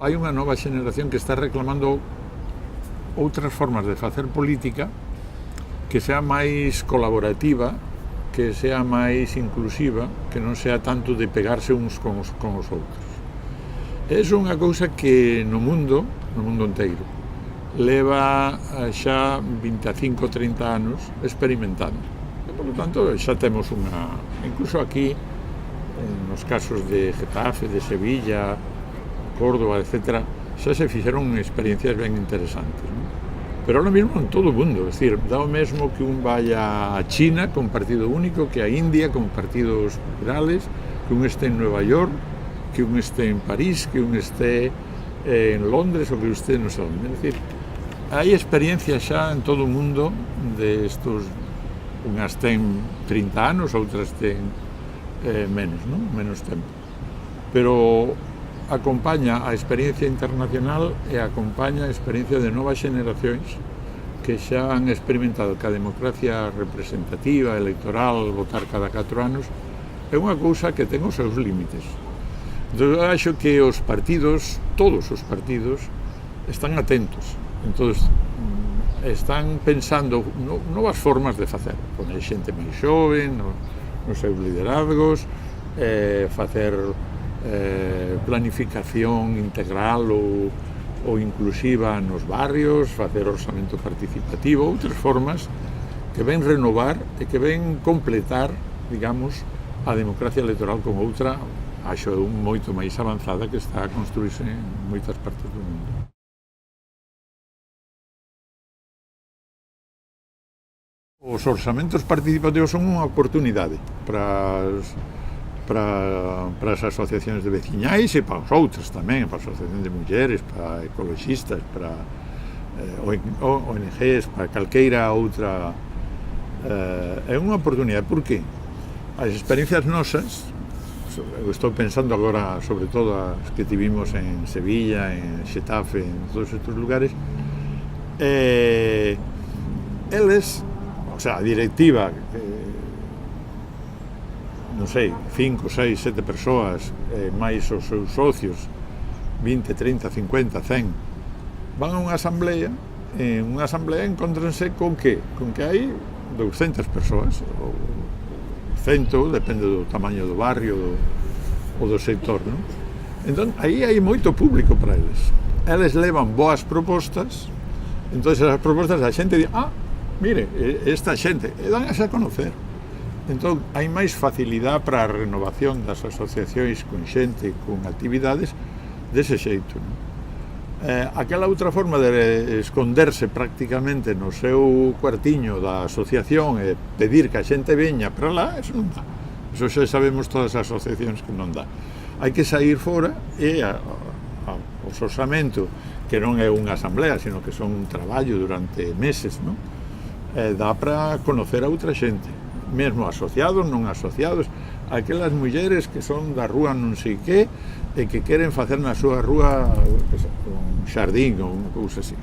Hai unha nova xeneración que está reclamando outras formas de facer política que sea máis colaborativa, que sea máis inclusiva, que non sea tanto de pegarse uns con os outros. É unha cousa que no mundo inteiro, leva xa 25-30 anos experimentando. E, por lo tanto, xa temos unha... Incluso aquí, nos casos de Getafe, de Sevilla, Córdoba, etc., xa se fixeron experiencias ben interesantes, non? Pero ahora mismo en todo o mundo, es decir, dá o mesmo que un vaya a China con partido único, que a India con partidos plurales, que un esté en Nueva York, que un esté en París, que un esté en Londres ou que un esté non sei onde. Es decir, hai experiencias xa en todo o mundo de estos, unhas ten 30 anos, outras ten menos, non? Menos tempo. Pero acompaña a experiencia internacional e acompaña a experiencia de novas xeneracións que xa han experimentado que a democracia representativa, electoral, votar cada 4 anos, é unha cousa que ten os seus límites. Entón, eu acho que os partidos, todos os partidos, están atentos. Entón, están pensando novas formas de facer. Poner xente máis xoven nos seus liderazgos, facer planificación integral ou inclusiva nos barrios, facer orzamento participativo, outras formas que ven renovar e que ven completar, digamos, a democracia electoral con outra, acho moito máis avanzada que está a construirse en moitas partes do mundo. Os orzamentos participativos son unha oportunidade para as asociacións de veciñais e para os outros tamén, para as asociacións de mulleres, para ecologistas, para ONGs, para calqueira outra. É unha oportunidade. Por qué? As experiencias nosas, eu estou pensando agora sobre todo as que tivimos en Sevilla, en Xetafe, en todos estes lugares, eles, o sea, a directiva, non sei, 5, 6, 7 persoas, máis os seus socios, 20, 30, 50, 100, van a unha asamblea, e en unha asamblea encontranse con que? Con que hai 200 persoas, ou 100, depende do tamaño do barrio ou do sector, non? Entón, aí hai moito público para eles. Eles levan boas propostas, entón esas propostas a xente di, mire, esta xente, e dan a conocer. Entón, hai máis facilidade para a renovación das asociacións con xente, con actividades dese xeito, non? Aquela outra forma de esconderse prácticamente no seu cuartiño da asociación e pedir que a xente veña para lá, eso non dá. Eso xa sabemos todas as asociacións que non dá. Hai que sair fora e o orzamento, que non é unha asamblea, sino que son un traballo durante meses, non? Dá para conocer a outra xente, mesmo asociados, non asociados, aquelas mulleres que son da rúa non sei que e que queren facer na súa rúa un xardín ou unha cousa así.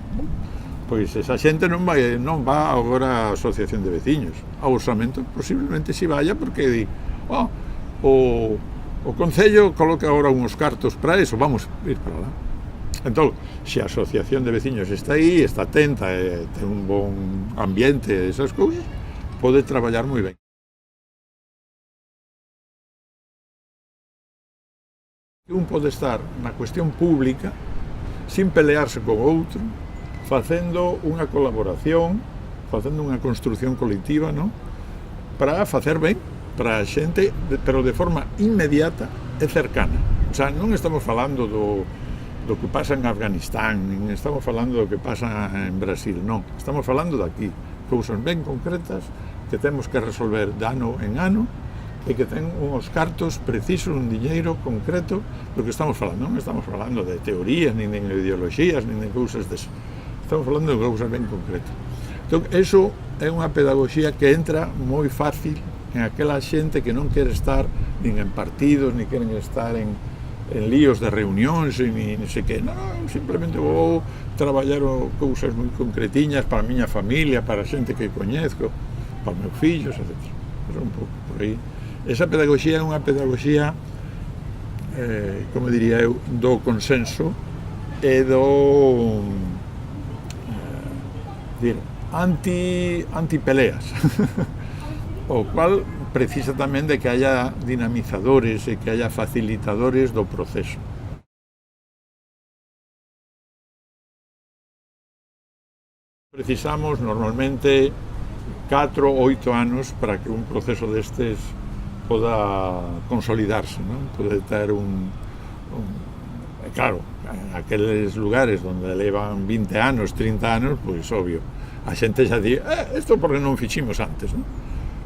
Pois esa xente non va agora á asociación de veciños, ao orzamento posiblemente si vaya porque di, o Concello coloca agora uns cartos para eso, vamos ir para lá. Entón, se a asociación de veciños está aí, está atenta e ten un bon ambiente e esas cousas, pode traballar moi ben. Un pode estar na cuestión pública sin pelearse con outro, facendo unha colaboración, facendo unha construción colectiva, non? Para facer ben para a xente, pero de forma inmediata e cercana. O sea, non estamos falando do que pasa en Afganistán, nin estamos falando do que pasa en Brasil, non. Estamos falando de aquí, cousas ben concretas que temos que resolver de ano en ano e que ten uns cartos precisos, un diñeiro concreto do que estamos falando. Non estamos falando de teorías, nin de ideoloxías, nin de cousas desas. Estamos falando de cousas ben concretas. Entón, eso é unha pedagogía que entra moi fácil en aquela xente que non quere estar nin en partidos, nin queren estar en líos de reunións, nin sei que. Non, simplemente vou traballar cousas moi concretiñas para a miña familia, para a xente que coñezco, para os meus fillos, etc. Pero un pouco por aí. Esa pedagogía é unha pedagogía, como diría eu, do consenso é do anti-peleas, o cual precisa tamén de que haya dinamizadores e que haya facilitadores do proceso. Precisamos normalmente 4 ou 8 anos para que un proceso destes poda consolidarse, non? Pode ter claro, aqueles lugares onde levan 20 anos, 30 anos, pois obvio, a xente xa di, isto porque non fiximos antes, non?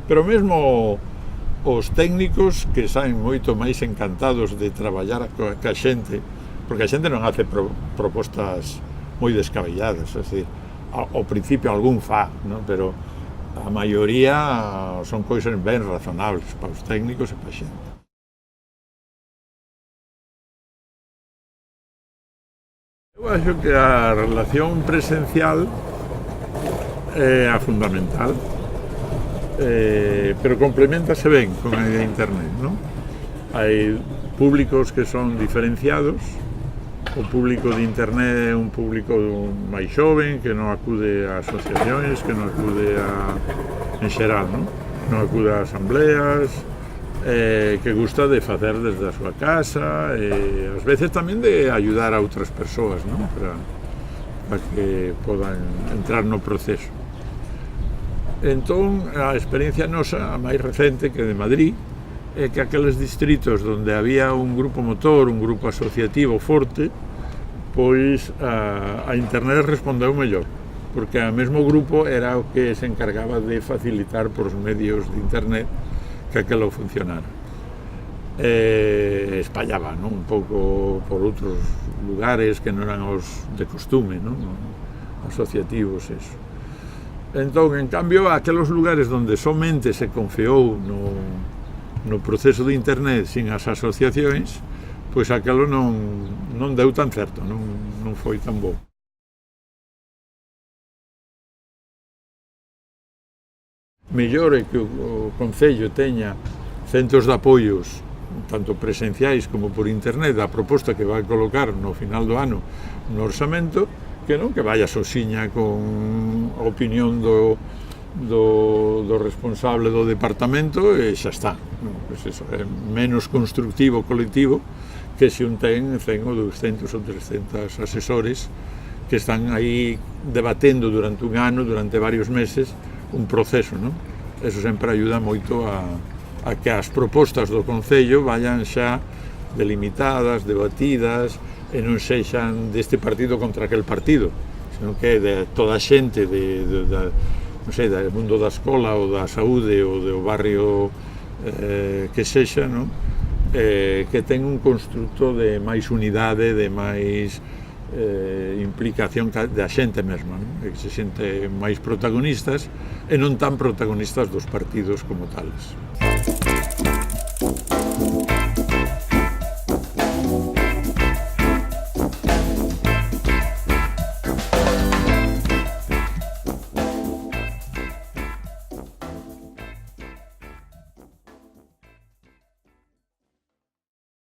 Pero mesmo os técnicos que saen moito máis encantados de traballar ca xente, porque a xente non hace propostas moi descabelladas, é dicir, ao principio algún fa, non? Pero a maioría son cousas ben razonables para os técnicos e para a xente. Eu acho que a relación presencial é a fundamental, pero complementase ben con a internet, non? Hai públicos que son diferenciados, o público de internet é un público máis xoven, que non acude a asociacións, que non acude en xeral, non acude a asambleas, que gusta de facer desde a súa casa, e ás veces tamén de ayudar a outras persoas, non? Para que podan entrar no proceso. Entón, a experiencia nosa, a máis recente, que de Madrid, é que aqueles distritos onde había un grupo motor, un grupo asociativo forte, pois a internet respondeu mellor, porque o mesmo grupo era o que se encargaba de facilitar por os medios de internet que aquilo funcionara. Espallaba, non? Un pouco por outros lugares que non eran os de costume, non? Asociativos, eso. Entón, en cambio, aqueles lugares onde somente se confiou no proceso de internet sin as asociacións, pois aquelo non deu tan certo, non foi tan bo. Mellor é que o Concello teña centros de apoios, tanto presenciais como por internet, a proposta que vai colocar no final do ano no orçamento, que non que vaya sosiña con a opinión do responsable do departamento e xa está. Pois eso, é menos constructivo colectivo que se un ten 100 ou 200 ou 300 asesores que están aí debatendo durante un ano, durante varios meses, un proceso, non? Eso sempre ayuda moito a que as propostas do Concello vayan xa delimitadas, debatidas, e non sexan deste partido contra aquel partido, senón que de toda a xente non sei, do mundo da escola ou da saúde ou do barrio que sexa, non? Que ten un construto de máis unidade, de máis implicación da xente mesma, non? Que se xente máis protagonistas e non tan protagonistas dos partidos como tales.